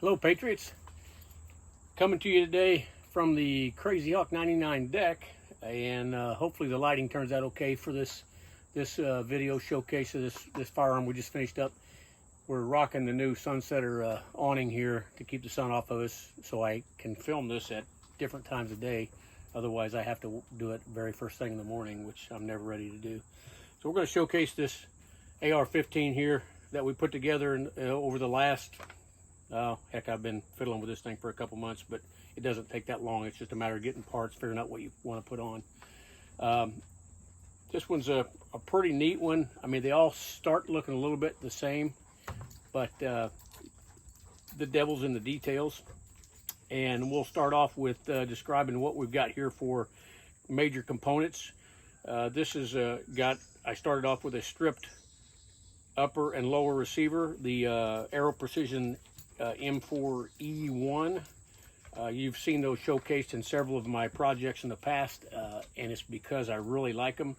Hello Patriots, coming to you today from the Crazy Hawk 99 deck, and hopefully the lighting turns out okay for this video showcase of this firearm we just finished up. We're rocking the new Sunsetter awning here to keep the sun off of us, so I can film this at different times of day. Otherwise I have to do it very first thing in the morning, which I'm never ready to do. So we're going to showcase this AR-15 here that we put together over the last heck, I've been fiddling with this thing for a couple months, but it doesn't take that long. It's just a matter of getting parts, figuring out what you want to put on. This one's a pretty neat one. I mean, they all start looking a little bit the same, but the devil's in the details. And we'll start off with describing what we've got here for major components. This is I started off with a stripped upper and lower receiver, the Aero Precision M4E1. You've seen those showcased in several of my projects in the past, and it's because I really like them.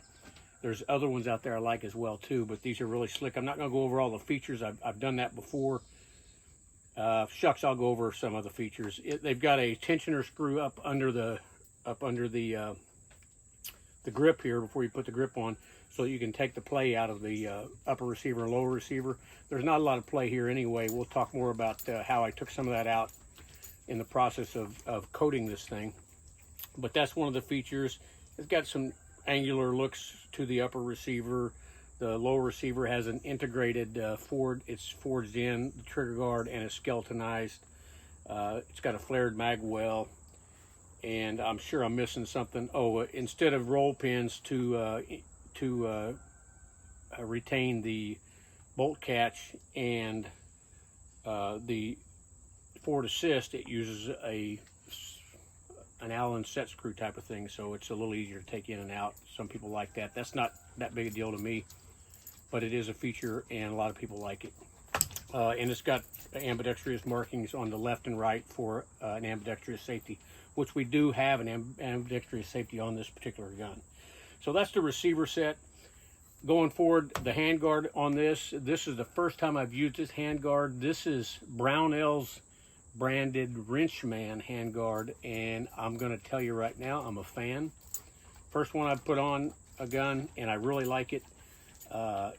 There's other ones out there I like as well too, but these are really slick. I'm not going to go over all the features. I've done that before. Shucks, I'll go over some of the features. They've got a tensioner screw up under the grip here before you put the grip on, so that you can take the play out of the upper receiver and lower receiver. There's not a lot of play here anyway. We'll talk more about how I took some of that out in the process of coating this thing. But that's one of the features. It's got some angular looks to the upper receiver. The lower receiver has an integrated it's forged in, the trigger guard, and it's skeletonized. It's got a flared mag well. And I'm sure I'm missing something. Oh, instead of roll pins to retain the bolt catch and the forward assist, it uses an Allen set screw type of thing, so it's a little easier to take in and out. Some people like that. That's not that big a deal to me, but it is a feature and a lot of people like it. And it's got ambidextrous markings on the left and right for an ambidextrous safety, which we do have an ambidextrous safety on this particular gun. So that's the receiver set. Going forward, the handguard on this is the first time I've used this handguard. This is Brownell's branded Wrenchman handguard, and I'm going to tell you right now, I'm a fan. First one I've put on a gun, and I really like it.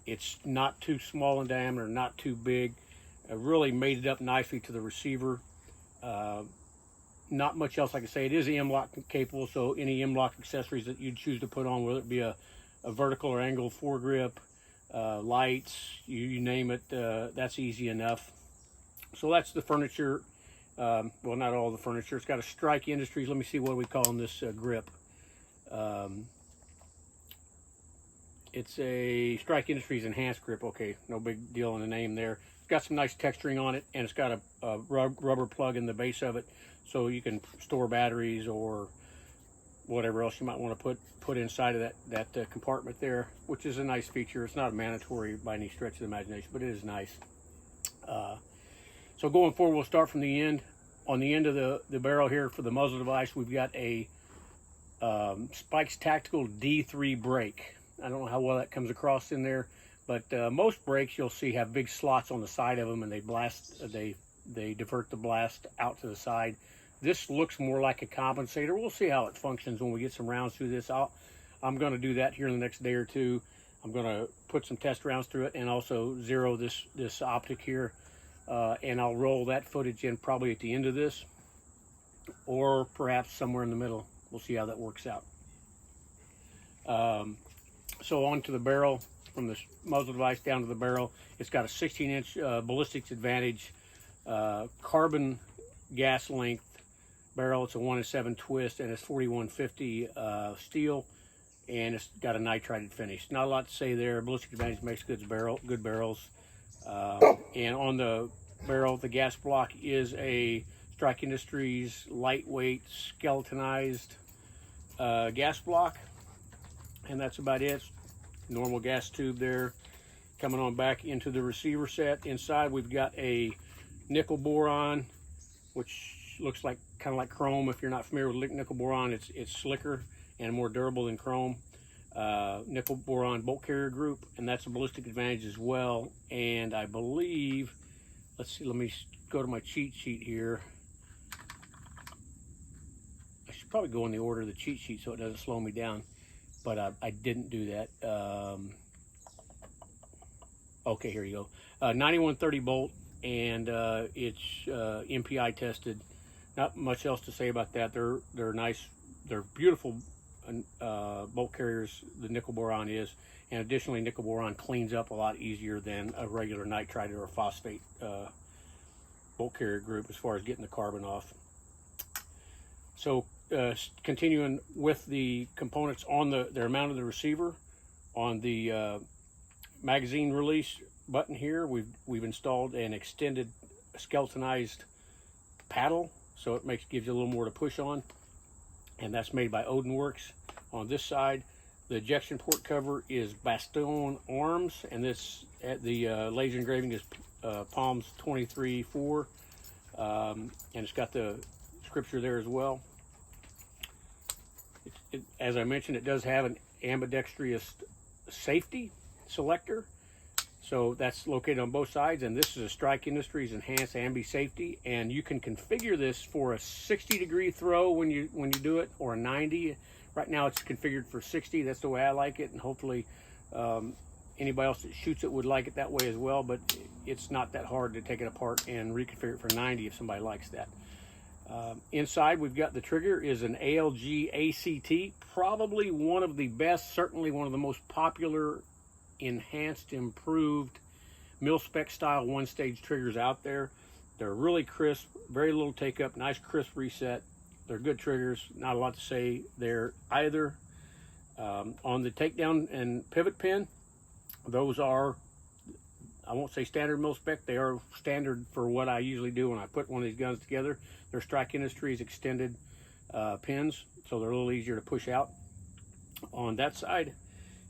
It's not too small in diameter, not too big. I really made it up nicely to the receiver. Not much else I can say. It is M-LOK capable, so any M-LOK accessories that you'd choose to put on, whether it be a vertical or angled foregrip, lights, you name it, that's easy enough. So that's the furniture. Well, not all the furniture. It's got a Strike Industries. Let me see what we call this grip. It's a Strike Industries enhanced grip. Okay, no big deal in the name there. It's got some nice texturing on it, and it's got a rubber plug in the base of it, so you can store batteries or whatever else you might want to put inside of that compartment there, which is a nice feature. It's not mandatory by any stretch of the imagination, but it is nice. So going forward, we'll start from the end. On the end of the barrel here for the muzzle device, we've got a Spikes Tactical D3 brake. I don't know how well that comes across in there, but most brakes you'll see have big slots on the side of them, and they divert the blast out to the side. This looks more like a compensator. We'll see how it functions when we get some rounds through this. I'm going to do that here in the next day or two. I'm going to put some test rounds through it and also zero this optic here. And I'll roll that footage in probably at the end of this, or perhaps somewhere in the middle. We'll see how that works out. So on to the barrel, from the muzzle device down to the barrel. It's got a 16-inch Ballistic Advantage carbon gas length barrel. It's a 1-in-7 twist, and it's 4150 steel, and it's got a nitrided finish. Not a lot to say there. Ballistic Advantage makes good barrels. And on the barrel, the gas block is a Strike Industries lightweight skeletonized gas block, and that's about it. Normal gas tube there. Coming on back into the receiver set. Inside we've got a nickel boron, which looks like kind of like chrome. If you're not familiar with nickel boron, it's slicker and more durable than chrome. Nickel boron bolt carrier group, and that's a Ballistic Advantage as well. And I believe, let's see, let me go to my cheat sheet here. I should probably go in the order of the cheat sheet so it doesn't slow me down, but I didn't do that. Okay, here you go. 9130 bolt, and it's MPI tested. Not much else to say about that. They're nice. They're beautiful bolt carriers. The nickel boron is, and additionally, nickel boron cleans up a lot easier than a regular nitride or a phosphate bolt carrier group as far as getting the carbon off. So continuing with the components on they're mounted to the receiver on the magazine release button here. We've installed an extended skeletonized paddle, so it gives you a little more to push on, and that's made by Odinworks. On this side, the ejection port cover is Bastogne Arms, and the laser engraving is Palms 23-4, and it's got the scripture there as well. As I mentioned, it does have an ambidextrous safety selector, so that's located on both sides, and this is a Strike Industries enhanced ambi safety, and you can configure this for a 60-degree throw when you do it, or a 90. Right now it's configured for 60. That's the way I like it, and hopefully anybody else that shoots it would like it that way as well, but it's not that hard to take it apart and reconfigure it for 90 if somebody likes that. Inside, we've got the trigger is an ALG-ACT, probably one of the best, certainly one of the most popular enhanced, improved mil-spec style one-stage triggers out there. They're really crisp, very little take up, nice crisp reset. They're good triggers, not a lot to say there either. On the takedown and pivot pin, those are, I won't say standard mil-spec, they are standard for what I usually do when I put one of these guns together. They're Strike Industries extended pins, so they're a little easier to push out on that side.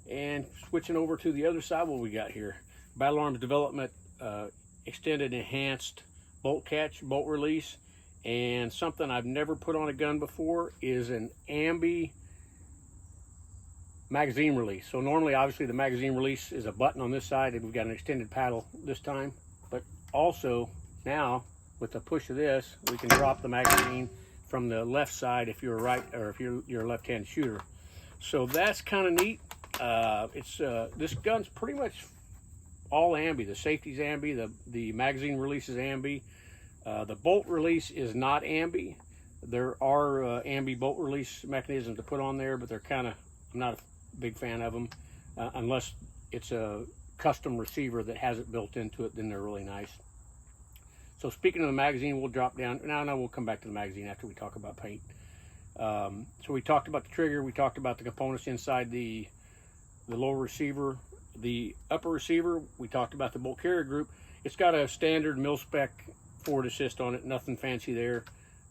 And switching over to the other side, what we got here, Battle Arms Development extended enhanced bolt catch, bolt release, and something I've never put on a gun before is an ambi magazine release. So normally, obviously, the magazine release is a button on this side, and we've got an extended paddle this time, but also now with the push of this, we can drop the magazine from the left side if you're right, or if you're a left-handed shooter. So that's kind of neat. This gun's pretty much all ambi. The safety's ambi, the magazine release is ambi. The bolt release is not ambi. There are ambi bolt release mechanisms to put on there, but they're kind of, I'm not a big fan of them unless it's a custom receiver that has it built into it. Then they're really nice. So speaking of the magazine, we'll drop down. No, we'll come back to the magazine after we talk about paint. So we talked about the trigger. We talked about the components inside the lower receiver. The upper receiver, we talked about the bolt carrier group. It's got a standard mil-spec forward assist on it. Nothing fancy there.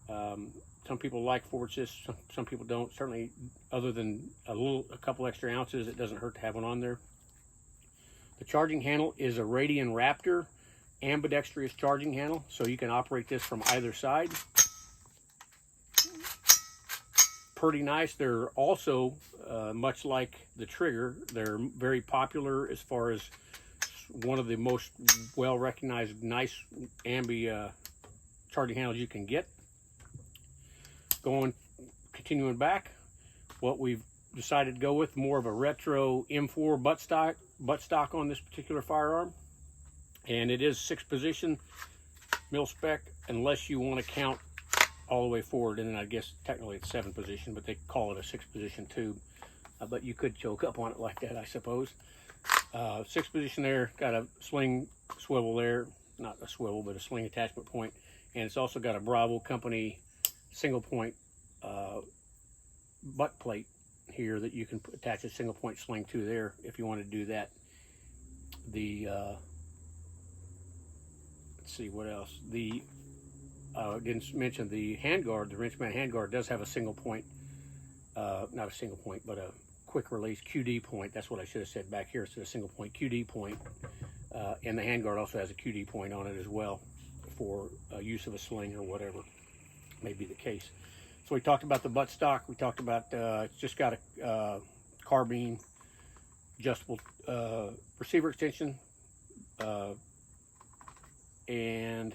Some people like forward assist. Some people don't. Certainly, other than a couple extra ounces, it doesn't hurt to have one on there. The charging handle is a Radian Raptor ambidextrous charging handle, so you can operate this from either side. Pretty nice. They're also much like the trigger, they're very popular as far as one of the most well-recognized nice ambi charging handles you can get. Continuing back, what we've decided to go with, more of a retro M4 buttstock on this particular firearm, and it is 6-position mil-spec unless you want to count all the way forward, and then I guess technically it's 7-position, but they call it a 6-position tube. But you could choke up on it like that, I suppose. 6-position there, got a sling swivel there, not a swivel, but a sling attachment point, and it's also got a Bravo Company single point butt plate here that you can attach a single point sling to there if you want to do that. The let's see what else. The didn't mention the handguard. The Wrenchman handguard does have a single point, not a single point, but a quick release QD point. That's what I should have said back here. It's a single point QD point, and the handguard also has a QD point on it as well for use of a sling or whatever may be the case. So we talked about the buttstock. We talked about it's just got a carbine adjustable receiver extension, and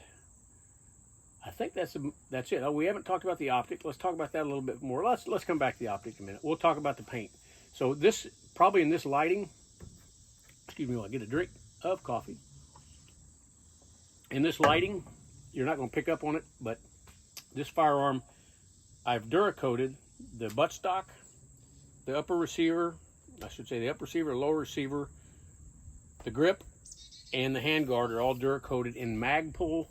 think that's it. Oh, we haven't talked about the optic. Let's talk about that a little bit more. Let's come back to the optic in a minute. We'll talk about the paint. So this, probably in this lighting, excuse me while I get a drink of coffee. In this lighting, you're not going to pick up on it, but this firearm, I've Duracoated the buttstock, the upper receiver, I should say the upper receiver, lower receiver, the grip, and the handguard are all Duracoated in Magpul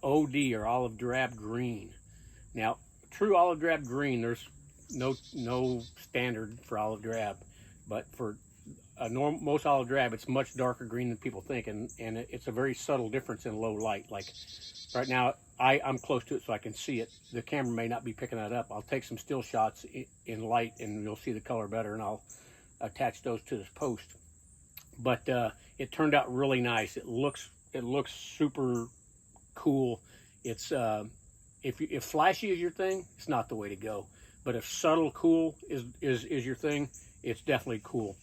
OD or olive drab green. Now, true olive drab green, there's no standard for olive drab, but for most olive drab, it's much darker green than people think, and it's a very subtle difference in low light. Like right now, I'm close to it so I can see it. The camera may not be picking that up. I'll take some still shots in light and you'll see the color better, and I'll attach those to this post. But it turned out really nice. It looks super cool. It's if flashy is your thing, it's not the way to go. But if subtle cool is your thing, it's definitely cool.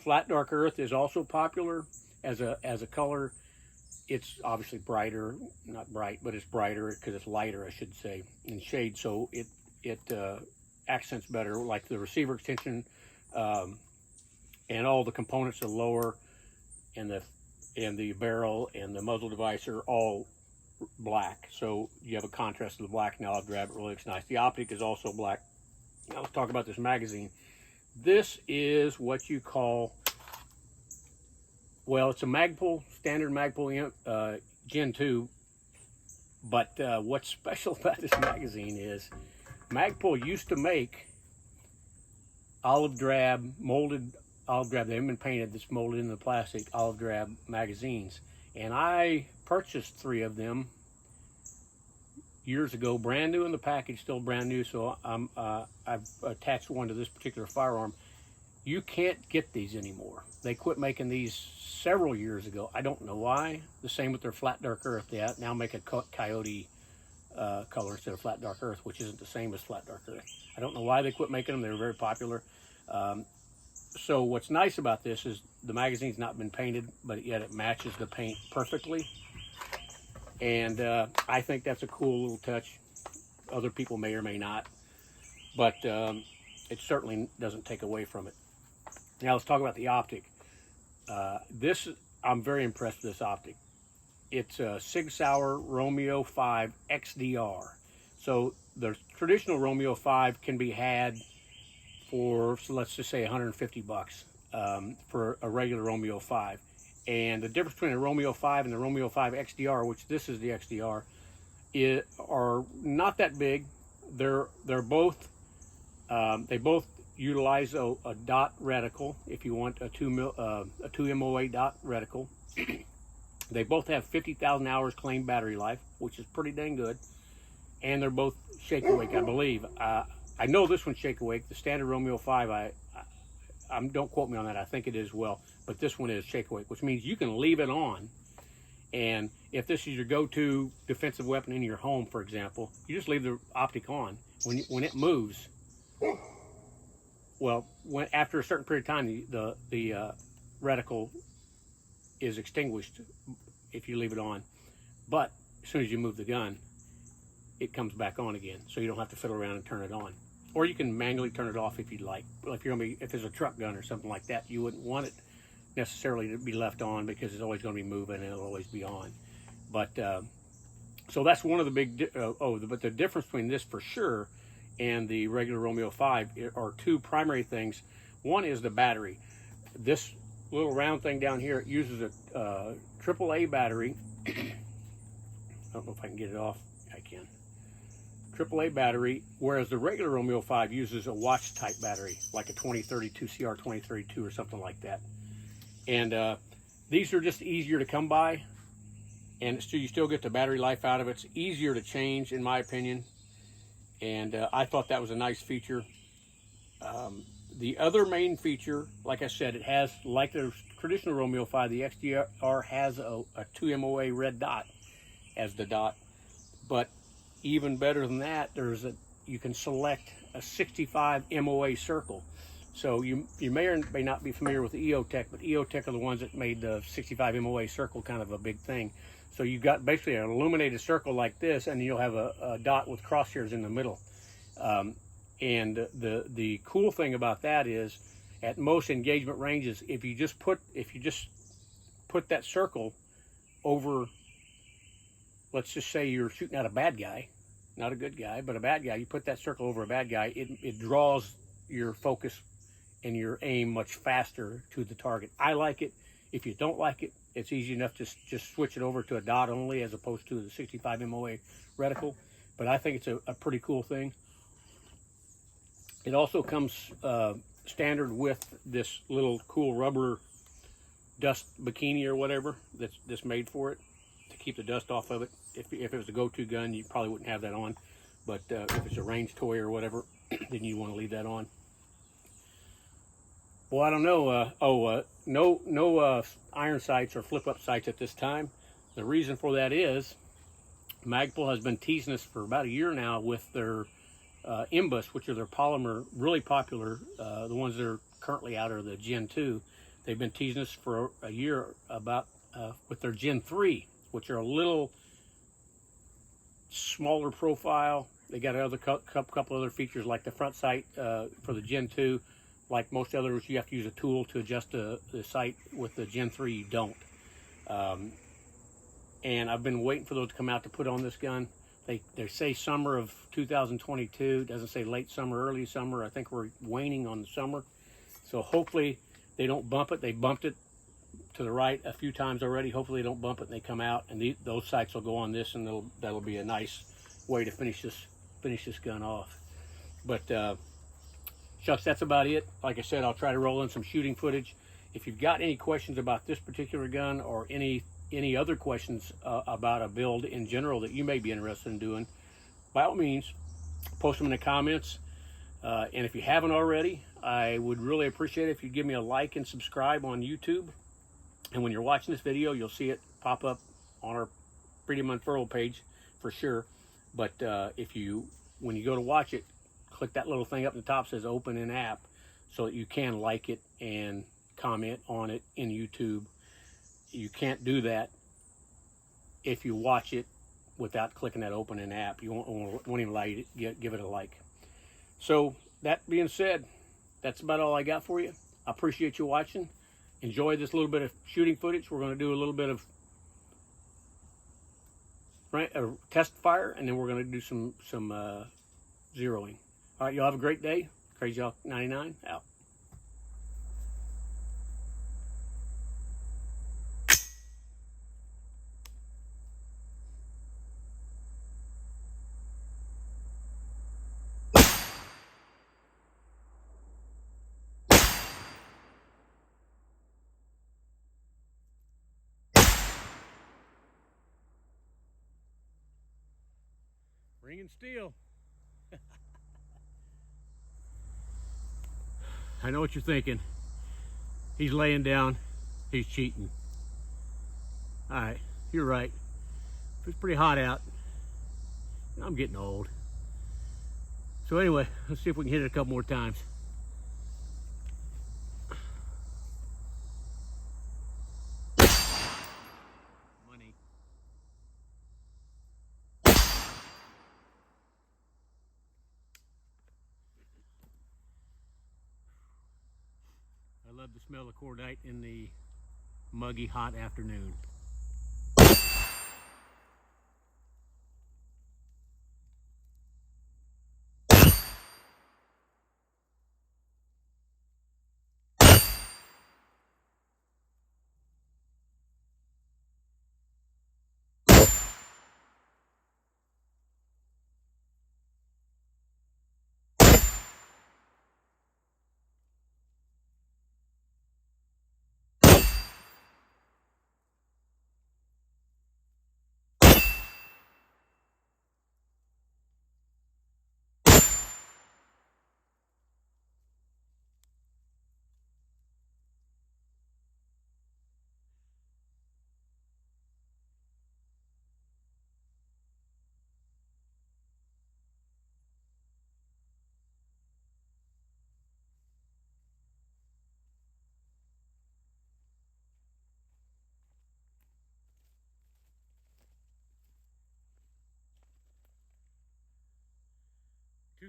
Flat dark earth is also popular as a color. It's obviously brighter, not bright, but it's brighter because it's lighter, I should say, in shade. So it accents better. Like the receiver extension and all the components are lower, and the barrel and the muzzle device are all black. So you have a contrast to the black. Now I'll grab it. Really looks nice. The optic is also black. Now let's talk about this magazine. This is what you call, well, it's a Magpul, standard Magpul Gen 2, but what's special about this magazine is Magpul used to make olive drab, molded olive drab, they haven't been painted, that's molded into the plastic olive drab magazines, and I purchased 3 of them years ago, brand new in the package, still brand new. So I've attached one to this particular firearm. You can't get these anymore. They quit making these several years ago. I don't know why. The same with their flat dark earth. They now make a coyote color instead of flat dark earth, which isn't the same as flat dark earth. I don't know why they quit making them. They were very popular. So what's nice about this is the magazine's not been painted, but yet it matches the paint perfectly. And I think that's a cool little touch. Other people may or may not, but it certainly doesn't take away from it. Now let's talk about the optic. I'm very impressed with this optic. It's a Sig Romeo 5 XDR. So the traditional Romeo 5 can be had for, so let's just say $150 for a regular Romeo 5. And the difference between a Romeo 5 and the Romeo 5 XDR, which this is the XDR, are not that big. They're both they both utilize a dot reticle. If you want a 2 MOA dot reticle, they both have 50,000 hours claimed battery life, which is pretty dang good. And they're both shake awake, I believe. I know this one's shake awake. The standard Romeo 5, don't quote me on that. I think it is well, but this one is shake awake, which means you can leave it on. And if this is your go-to defensive weapon in your home, for example, you just leave the optic on. When it moves, well, after a certain period of time, the reticle is extinguished if you leave it on. But as soon as you move the gun, it comes back on again, so you don't have to fiddle around and turn it on. Or you can manually turn it off if you'd like. Well, if there's a truck gun or something like that, you wouldn't want it necessarily to be left on because it's always going to be moving and it'll always be on. But so that's one of the big. But the difference between this for sure and the regular Romeo 5 are 2 primary things. One is the battery. This little round thing down here, it uses a AAA battery. I don't know if I can get it off. I can. AAA battery, whereas the regular Romeo 5 uses a watch type battery, like a 2032 CR 2032 or something like that. And these are just easier to come by, and you still get the battery life out of it. It's easier to change, in my opinion, and I thought that was a nice feature. The other main feature, like I said, it has, like the traditional Romeo 5, the XDR has a 2 MOA red dot as the dot, but even better than that, you can select a 65 MOA circle. So you may or may not be familiar with the EOTech, but EOTech are the ones that made the 65 MOA circle kind of a big thing. So you've got basically an illuminated circle like this, and you'll have a dot with crosshairs in the middle. And the cool thing about that is, at most engagement ranges, if you just put that circle over, let's just say you're shooting at a bad guy, not a good guy, but a bad guy, you put that circle over a bad guy, it draws your focus and your aim much faster to the target. I like it. If you don't like it, it's easy enough to just switch it over to a dot only as opposed to the 65 MOA reticle. But I think it's a pretty cool thing. It also comes standard with this little cool rubber dust bikini or whatever that's made for it to keep the dust off of it. If it was a go-to gun, you probably wouldn't have that on. But if it's a range toy or whatever, then you want to leave that on. Well, I don't know. No iron sights or flip-up sights at this time. The reason for that is Magpul has been teasing us for about a year now with their MBUS, which are their polymer, really popular. The ones that are currently out are the Gen 2. They've been teasing us for a year about with their Gen 3, which are a little smaller profile. They got another couple other features like the front sight for the Gen 2. Like most others, you have to use a tool to adjust the sight. With the Gen 3, you don't. And I've been waiting for those to come out to put on this gun. They say summer of 2022. It doesn't say late summer, early summer. I think we're waning on the summer. So hopefully they don't bump it. They bumped it to the right a few times already. Hopefully they don't bump it and they come out. And those sights will go on this, and that'll be a nice way to finish this gun off. But shucks, that's about it. Like I said, I'll try to roll in some shooting footage. If you've got any questions about this particular gun or any other questions about a build in general that you may be interested in doing, by all means, post them in the comments. And if you haven't already, I would really appreciate it if you give me a like and subscribe on YouTube. And when you're watching this video, you'll see it pop up on our Freedom Unfurled page for sure. But when you go to watch it, click that little thing up in the top that says open in app, so that you can like it and comment on it in YouTube. You can't do that if you watch it without clicking that open in app. You won't even allow you to give it a like. So that being said, that's about all I got for you. I appreciate you watching. Enjoy this little bit of shooting footage. We're going to do a little bit of test fire, and then we're going to do some zeroing. All right, y'all have a great day. Crazy Hawk 99 out. Ringing steel. I know what you're thinking. He's laying down. He's cheating. All right, you're right. It's pretty hot out. I'm getting old. So anyway, let's see if we can hit it a couple more times. Money. I love the smell of cordite in the muggy, hot afternoon.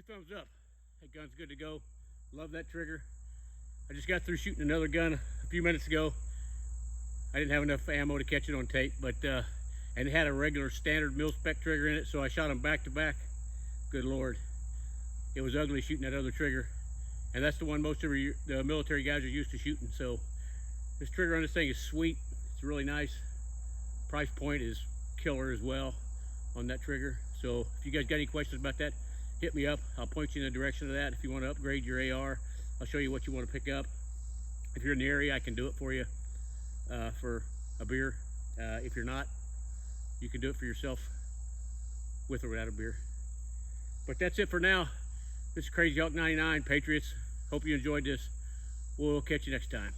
thumbs up. That gun's good to go. Love that trigger. I just got through shooting another gun a few minutes ago. I didn't have enough ammo to catch it on tape, but and it had a regular standard mil-spec trigger in it, so I shot them back to back. Good Lord. It was ugly shooting that other trigger. And that's the one most of the military guys are used to shooting. So this trigger on this thing is sweet. It's really nice. Price point is killer as well on that trigger. So if you guys got any questions about that, hit me up. I'll point you in the direction of that. If you want to upgrade your AR, I'll show you what you want to pick up. If you're in the area, I can do it for you for a beer. If you're not, you can do it for yourself with or without a beer. But that's it for now. This is Crazy Hawk 99, Patriots. Hope you enjoyed this. We'll catch you next time.